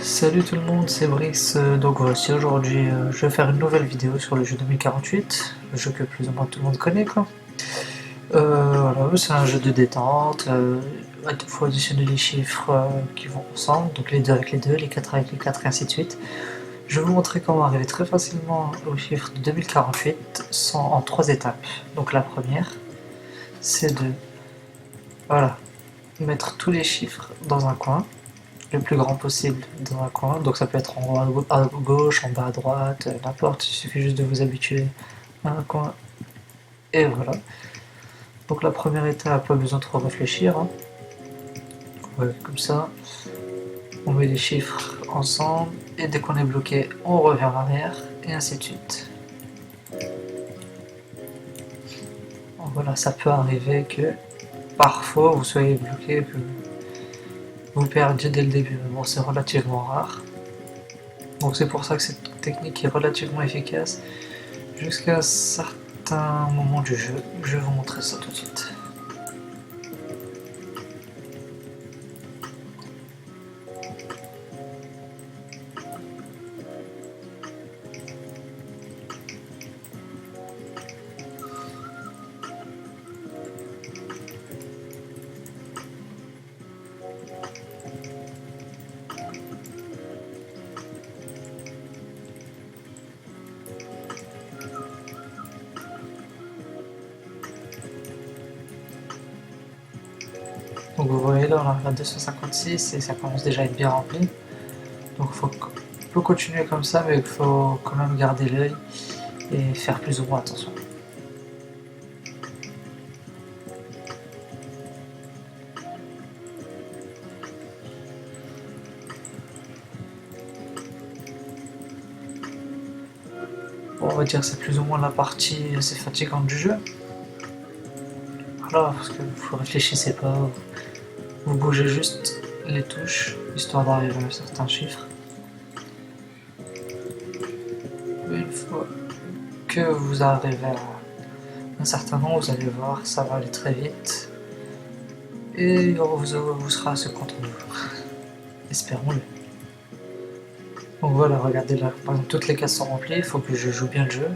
Salut tout le monde, c'est Brice. Donc voici aujourd'hui, je vais faire une nouvelle vidéo sur le jeu 2048, le jeu que plus ou moins tout le monde connaît quoi. Voilà, c'est un jeu de détente, il faut additionner les chiffres qui vont ensemble, donc les 2 avec les 2, les 4 avec les 4 et ainsi de suite. Je vais vous montrer comment arriver très facilement au chiffre de 2048 en 3 étapes. Donc la première, c'est de voilà, mettre tous les chiffres dans un coin, le plus grand possible dans un coin. Donc ça peut être en haut à gauche, en bas à droite, n'importe, il suffit juste de vous habituer à un coin. Et voilà. Donc la première étape, pas besoin de trop réfléchir, hein. Ouais, comme ça, on met les chiffres ensemble, et dès qu'on est bloqué, on revient en arrière, et ainsi de suite. Donc voilà, ça peut arriver que parfois vous soyez bloqué, que vous perdiez dès le début, mais bon, c'est relativement rare. Donc c'est pour ça que cette technique est relativement efficace jusqu'à un certain moment du jeu. Je vais vous montrer ça tout de suite. Donc vous voyez là, on arrive à 256 et ça commence déjà à être bien rempli. Donc il faut continuer comme ça, mais il faut quand même garder l'œil et faire plus ou moins attention. Bon, on va dire que c'est plus ou moins la partie assez fatigante du jeu. Voilà, parce que vous réfléchissez pas, vous bougez juste les touches, histoire d'arriver à un certain chiffre. Une fois que vous arrivez à un certain nombre, vous allez voir, ça va aller très vite. Et vous sera assez content de vous. Espérons-le. Donc voilà, regardez là, par exemple toutes les cases sont remplies, il faut que je joue bien le jeu.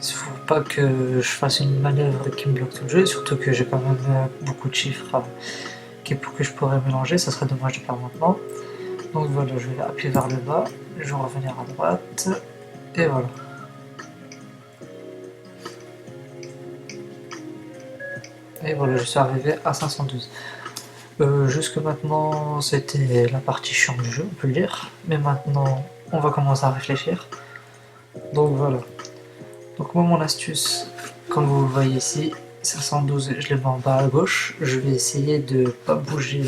Il faut pas que je fasse une manœuvre qui me bloque tout le jeu, surtout que j'ai quand même beaucoup de chiffres que je pourrais mélanger, ça serait dommage de perdre maintenant. Donc voilà, je vais appuyer vers le bas, je vais revenir à droite, et voilà. Et voilà, je suis arrivé à 512. Jusque maintenant, c'était la partie chiante du jeu, on peut le dire. Mais maintenant, on va commencer à réfléchir. Donc voilà. Donc moi, mon astuce, comme vous le voyez ici, 512, je le mets en bas à gauche. Je vais essayer de ne pas bouger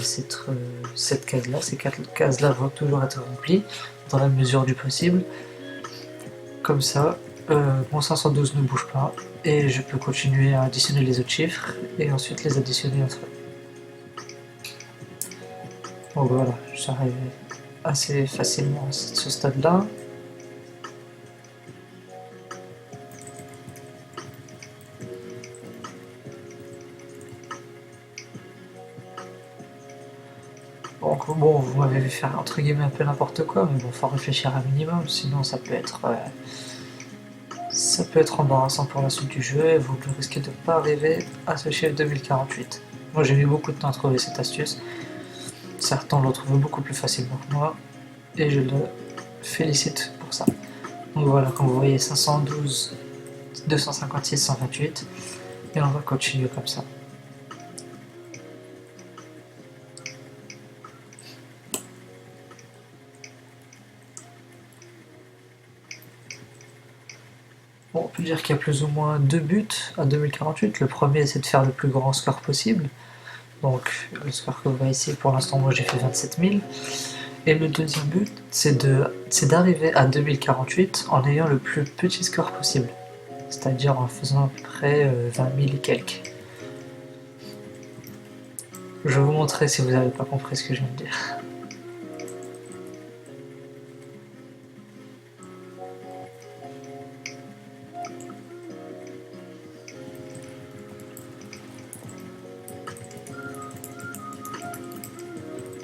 cette case-là. Ces 4 cases-là vont toujours être remplies dans la mesure du possible. Comme ça, mon 512 ne bouge pas et je peux continuer à additionner les autres chiffres et ensuite les additionner entre eux. Donc voilà, je suis arrivé assez facilement à ce stade-là. Donc bon, vous m'avez vu faire entre guillemets un peu n'importe quoi, mais bon, faut réfléchir un minimum, sinon ça peut être embarrassant pour la suite du jeu et vous risquez de ne pas arriver à ce chiffre 2048. Moi j'ai mis beaucoup de temps à trouver cette astuce, certains l'ont trouvé beaucoup plus facilement que moi, et je le félicite pour ça. Donc voilà, comme vous voyez, 512, 256, 128, et on va continuer comme ça. Bon, on peut dire qu'il y a plus ou moins 2 buts à 2048. Le premier, c'est de faire le plus grand score possible. Donc le score que vous voyez ici, pour l'instant, moi j'ai fait 27 000. Et le deuxième but, c'est d'arriver à 2048 en ayant le plus petit score possible. C'est-à-dire en faisant à peu près 20 000 et quelques. Je vais vous montrer si vous n'avez pas compris ce que je viens de dire.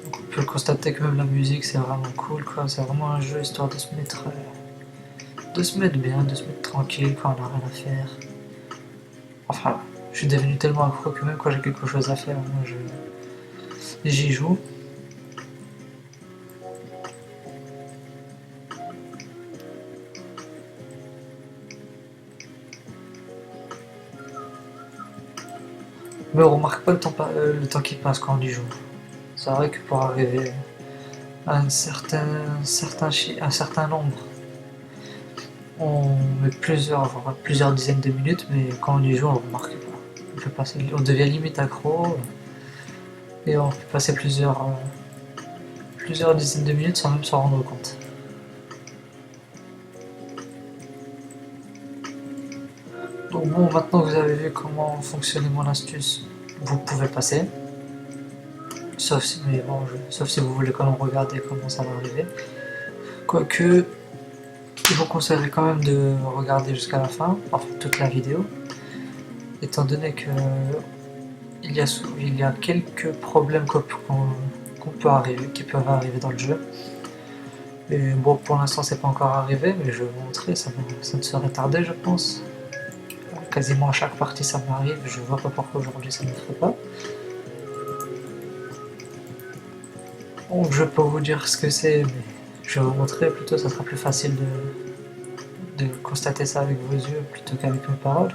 Donc on peut constater que même la musique c'est vraiment cool, quoi. C'est vraiment un jeu histoire de se mettre bien, de se mettre tranquille quand on n'a rien à faire. Enfin, je suis devenu tellement accro que même quand j'ai quelque chose à faire, moi j'y joue. Mais on remarque pas le temps qui passe quand on y joue. C'est vrai que pour arriver à un certain nombre, on met voire plusieurs dizaines de minutes, mais quand on y joue, on ne remarque pas. On devient limite accro et on peut passer plusieurs dizaines de minutes sans même s'en rendre compte. Donc bon, maintenant que vous avez vu comment fonctionnait mon astuce, vous pouvez passer. Sauf si vous voulez quand même regarder comment ça va arriver. Quoique, je vous conseillerais quand même de regarder jusqu'à la fin, enfin toute la vidéo, étant donné que il y a quelques problèmes qui peuvent arriver dans le jeu. Et bon, pour l'instant c'est pas encore arrivé, mais je vais vous montrer, ça ne serait tardé je pense. Quasiment à chaque partie ça m'arrive, je vois pas pourquoi aujourd'hui ça ne le ferait pas. Donc je peux vous dire ce que c'est, mais je vais vous montrer, plutôt ça sera plus facile de constater ça avec vos yeux plutôt qu'avec mes paroles.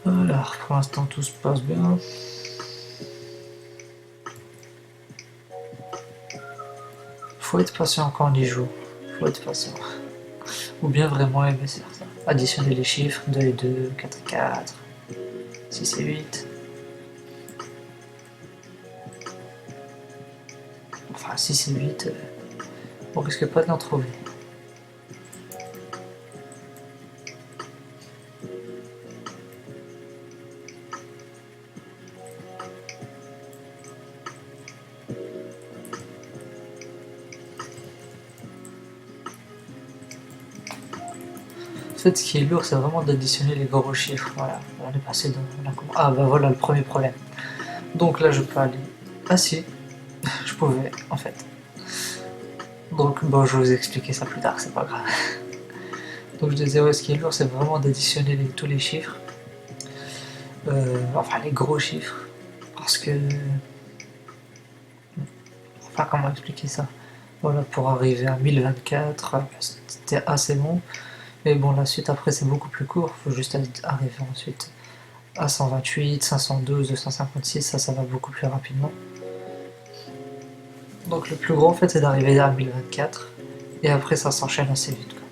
Alors, pour l'instant tout se passe bien. Faut être patient quand on y joue, faut être patient. Ou bien vraiment aimer faire ça. Additionner les chiffres, 2 et 2, 4 et 4, 6 et 8. Enfin 6 et 8, on risque pas de l'en trouver. En fait, ce qui est lourd, c'est vraiment d'additionner les gros chiffres. Voilà, on est passé dans... Ah bah voilà le premier problème. Donc là, je peux aller... Ah si, je pouvais, en fait. Donc bon, je vais vous expliquer ça plus tard, c'est pas grave. Donc je disais, ouais, ce qui est lourd, c'est vraiment d'additionner tous les chiffres. Enfin, les gros chiffres. Parce que... Enfin, comment expliquer ça? Voilà, pour arriver à 1024, c'était assez bon. Mais bon, la suite après c'est beaucoup plus court, il faut juste arriver ensuite à 128, 512, 256, ça va beaucoup plus rapidement. Donc le plus gros en fait c'est d'arriver à 1024, et après ça s'enchaîne assez vite, quoi.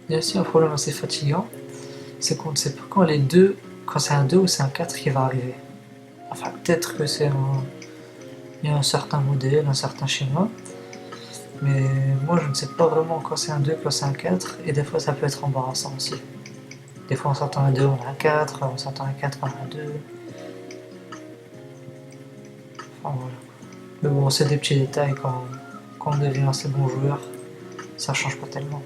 Il y a aussi un problème assez fatigant, c'est qu'on ne sait pas quand c'est un 2 ou c'est un 4 qui va arriver. Enfin, peut-être que il y a un certain modèle, un certain schéma, mais moi je ne sais pas vraiment quand c'est un 2, quand c'est un 4, et des fois ça peut être embarrassant aussi. Des fois on s'entend un 2, on a un 4, on s'entend un 4, on a un 2. Enfin voilà. Mais bon, c'est des petits détails quand on devient assez bon joueur, ça change pas tellement.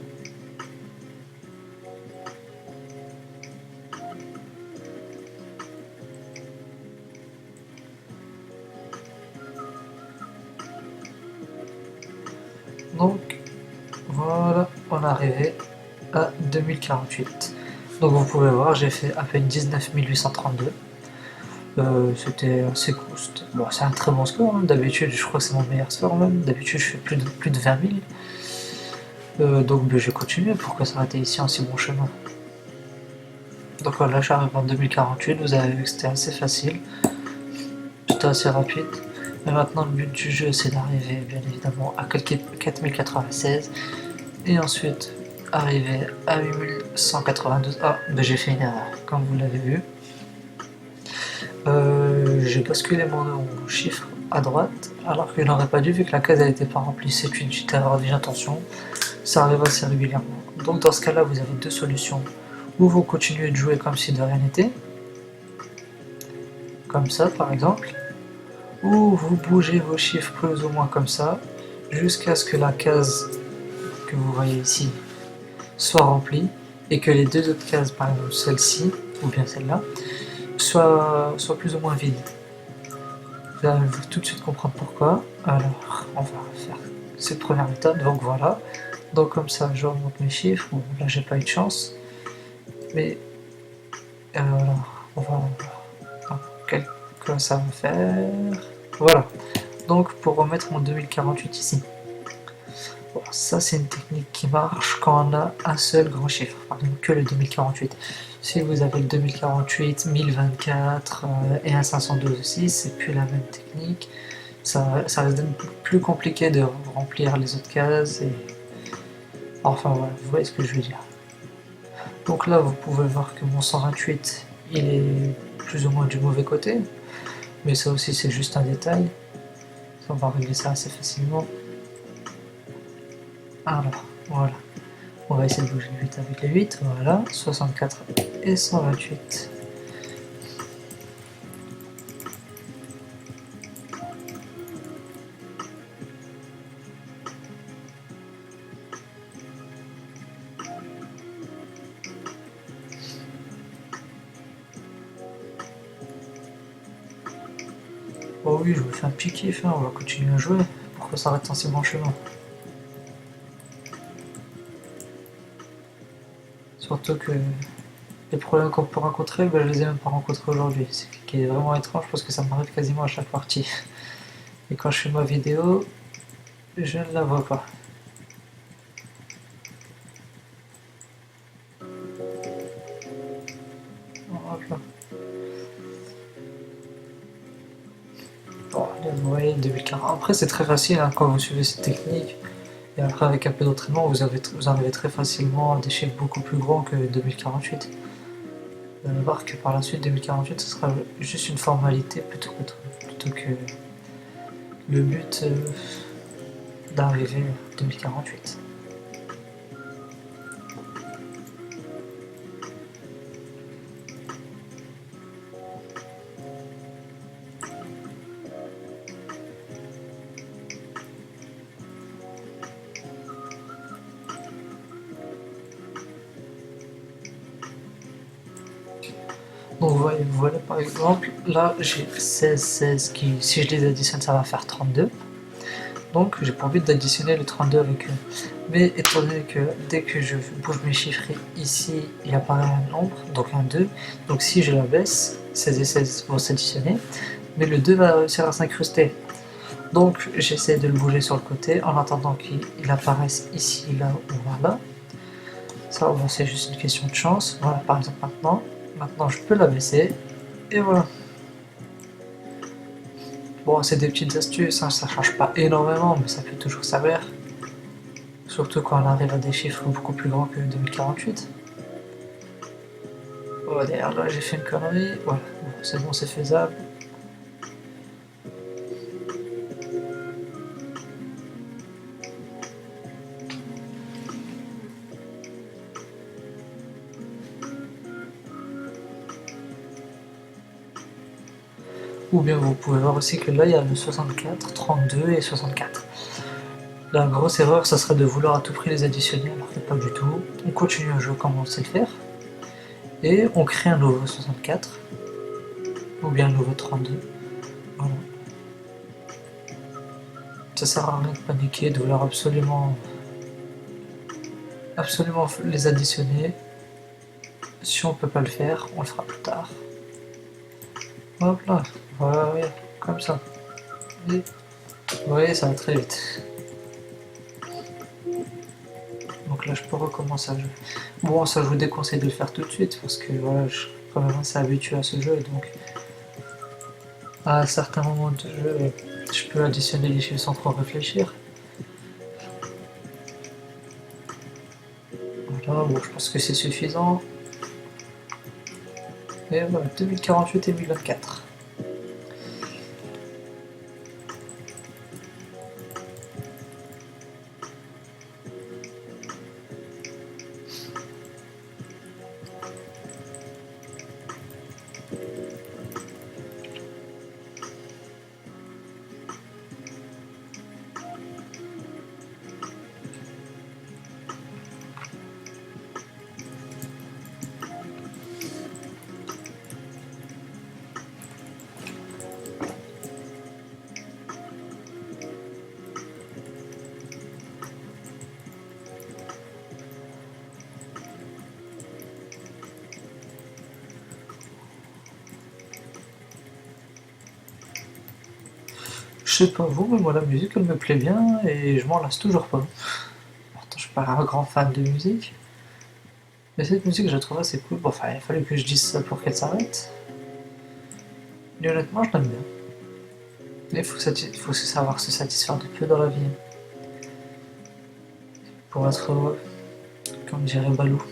Donc voilà, on est arrivé à 2048. Donc vous pouvez voir, j'ai fait à peine 19 832. C'était assez cool. Bon, c'est un très bon score, hein. D'habitude je crois que c'est mon meilleur score même. D'habitude je fais plus de 20 000. Donc ben, j'ai continué pour que ça s'arrête ici en si bon chemin. Donc voilà, j'arrive en 2048, vous avez vu que c'était assez facile. C'était assez rapide. Mais maintenant le but du jeu c'est d'arriver bien évidemment à 4096 et ensuite arriver à 8192. Ah, ben j'ai fait une erreur, comme vous l'avez vu. J'ai basculé mon chiffre à droite, alors qu'il n'aurait pas dû vu que la case n'était pas remplie. C'est une petite erreur d'inattention, ça arrive assez régulièrement. Donc dans ce cas-là, vous avez deux solutions. Ou vous continuez de jouer comme si de rien n'était, comme ça par exemple, ou vous bougez vos chiffres plus ou moins comme ça, jusqu'à ce que la case que vous voyez ici soit remplie, et que les deux autres cases, par exemple celle-ci, ou bien celle-là, soient plus ou moins vides. Vous allez tout de suite comprendre pourquoi. Alors, on va faire cette première méthode, donc voilà. Donc comme ça, je remonte mes chiffres. Bon, là, j'ai pas eu de chance. Mais on va voir que ça va faire. Voilà. Donc pour remettre mon 2048 ici. Bon, ça c'est une technique qui marche quand on a un seul grand chiffre, par exemple que le 2048. Si vous avez le 2048, 1024 et un 512 aussi, c'est plus la même technique. Ça reste plus compliqué de remplir les autres cases. Enfin voilà, vous voyez ce que je veux dire. Donc là, vous pouvez voir que mon 128, il est plus ou moins du mauvais côté. Mais ça aussi, c'est juste un détail. On va régler ça assez facilement. Alors, voilà. On va essayer de bouger le 8 avec les 8. Voilà, 64 et 128. Oh oui, je me fais un petit kiff, hein, on va continuer à jouer. Pourquoi s'arrêter en si bon chemin? Surtout que les problèmes qu'on peut rencontrer, ben, je les ai même pas rencontrés aujourd'hui. C'est ce qui est vraiment étrange parce que ça m'arrive quasiment à chaque partie. Et quand je fais ma vidéo, je ne la vois pas. Hop là. Bon, vous voyez, 2040. Après, c'est très facile hein, quand vous suivez cette technique. Et après, avec un peu d'entraînement, vous arrivez très facilement à des chiffres beaucoup plus grands que 2048. Vous allez voir que par la suite, 2048, ce sera juste une formalité plutôt que le but d'arriver à 2048. Donc voilà par exemple, là j'ai 16 qui, si je les additionne, ça va faire 32. Donc j'ai pour but d'additionner le 32 avec eux. Mais étant donné que dès que je bouge mes chiffres ici, il apparaît un nombre, donc un 2. Donc si je la baisse, 16 et 16 vont s'additionner, mais le 2 va réussir à s'incruster. Donc j'essaie de le bouger sur le côté en attendant qu'il apparaisse ici, là ou voilà. Ça, c'est juste une question de chance. Voilà, par exemple maintenant. Maintenant, je peux la baisser. Et voilà. Bon, c'est des petites astuces, hein, ça change pas énormément, mais ça peut toujours servir. Surtout quand on arrive à des chiffres beaucoup plus grands que 2048. Oh, d'ailleurs, là, j'ai fait une connerie. Voilà, bon, c'est bon, c'est faisable. Ou bien vous pouvez voir aussi que là il y a le 64, 32 et 64. La grosse erreur, ça serait de vouloir à tout prix les additionner, alors que pas du tout. On continue à jouer comme on sait le faire. Et on crée un nouveau 64. Ou bien un nouveau 32. Voilà. Ça sert à rien de paniquer, de vouloir absolument les additionner. Si on peut pas le faire, on le fera plus tard. Hop là, voilà, comme ça. Et vous voyez, ça va très vite. Donc là, je peux recommencer à jouer. Bon, ça, je vous déconseille de le faire tout de suite parce que voilà, je suis quand même assez habitué à ce jeu. Donc, à certains moments de jeu, je peux additionner les chiffres sans trop réfléchir. Voilà, bon, je pense que c'est suffisant. Et voilà, 2048 et 1024. sais pas vous, mais moi la musique elle me plaît bien et je m'en lasse toujours pas. Pourtant je suis pas un grand fan de musique, mais cette musique je la trouve assez cool. Bon, enfin il fallait que je dise ça pour qu'elle s'arrête. Mais honnêtement je l'aime bien. Mais il faut savoir se satisfaire de peu dans la vie pour être heureux, comme dirait Balou.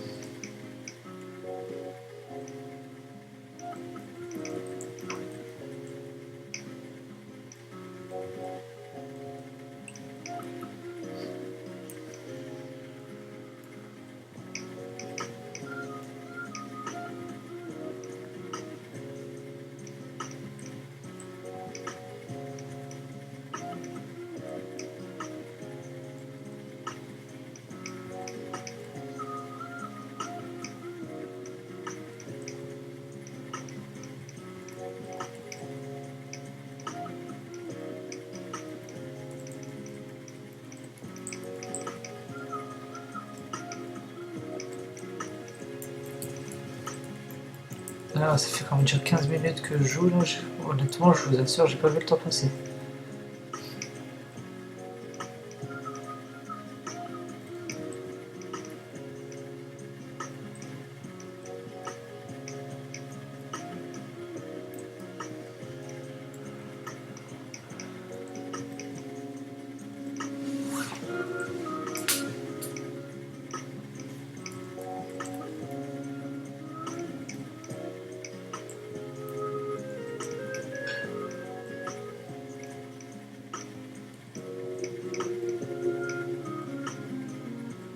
Là, ça fait quand même déjà 15 minutes que je joue là. Honnêtement, je vous assure, j'ai pas vu le temps passer.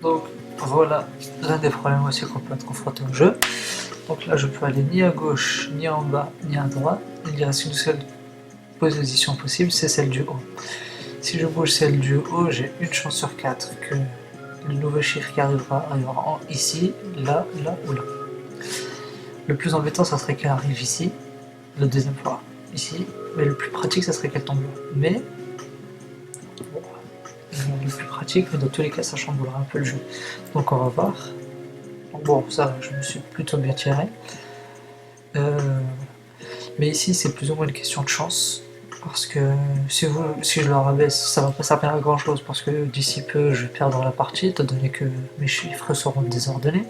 Donc voilà l'un des problèmes aussi qu'on peut être confronté au jeu. Donc là je peux aller ni à gauche, ni en bas, ni à droite. Il reste une seule position possible, c'est celle du haut. Si je bouge celle du haut, j'ai une chance sur 4 que le nouveau chiffre qui arrivera ici, là, là ou là. Le plus embêtant, ça serait qu'elle arrive ici, la deuxième fois, ici, mais le plus pratique, ça serait qu'elle tombe là. Mais, bon, le plus pratique, mais dans tous les cas, ça chamboulera un peu le jeu. Donc on va voir. Bon, ça, je me suis plutôt bien tiré. Mais ici, c'est plus ou moins une question de chance. Parce que si je le rabaisse, ça va pas servir à grand chose. Parce que d'ici peu, je vais perdre la partie, étant donné que mes chiffres seront désordonnés.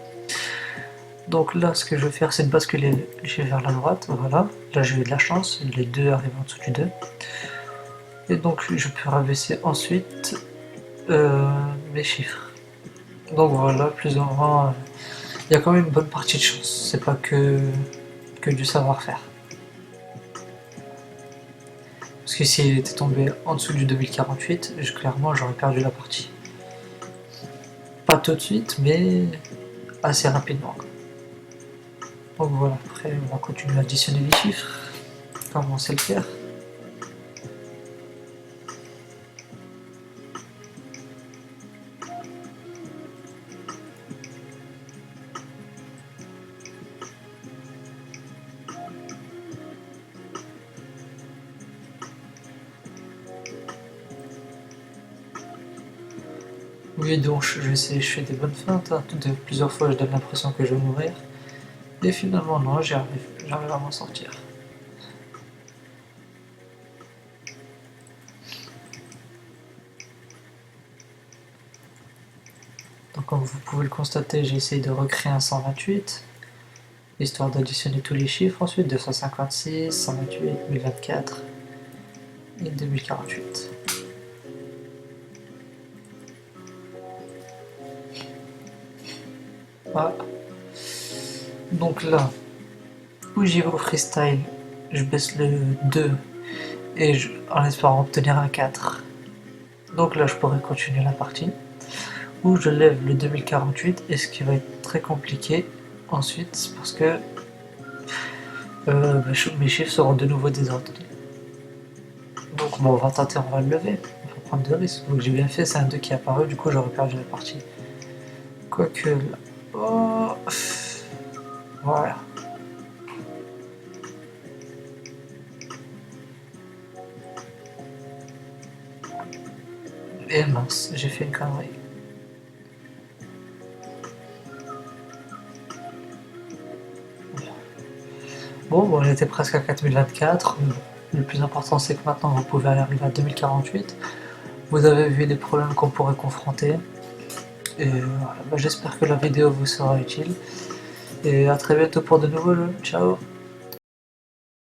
Donc là, ce que je vais faire, c'est de basculer les chiffres vers la droite. Voilà. Là, j'ai eu de la chance. Les 2 arrivent en dessous du 2. Et donc, je peux rabaisser ensuite mes chiffres. Donc voilà, plus ou moins, il y a quand même une bonne partie de chance. C'est pas que du savoir-faire. Parce que s'il était tombé en dessous du 2048, clairement j'aurais perdu la partie. Pas tout de suite, mais assez rapidement. Donc voilà, après on va continuer à additionner les chiffres, comme on sait le faire. Oui, donc je fais des bonnes feintes, hein. Plusieurs fois je donne l'impression que je vais mourir. Et finalement non, j'arrive à m'en sortir. Donc comme vous pouvez le constater, j'ai essayé de recréer un 128, histoire d'additionner tous les chiffres ensuite, 256, 128, 1024 et 2048. Voilà. Donc là, où j'y vais au freestyle, je baisse le 2 et en espérant obtenir un 4. Donc là, je pourrais continuer la partie. Où je lève le 2048 et ce qui va être très compliqué ensuite parce que mes chiffres seront de nouveau désordonnés. Donc bon, on va tenter, on va le lever, on va prendre de risques. Donc j'ai bien fait, c'est un 2 qui est apparu, du coup j'aurais perdu la partie. Quoique là... Oh, voilà. Et mince, j'ai fait une connerie. Bon, on était presque à 4024, mais bon, Le plus important, c'est que maintenant vous pouvez arriver à 2048. Vous avez vu les problèmes qu'on pourrait confronter. Et voilà, j'espère que la vidéo vous sera utile. Et à très bientôt pour de nouveaux jeux. Ciao!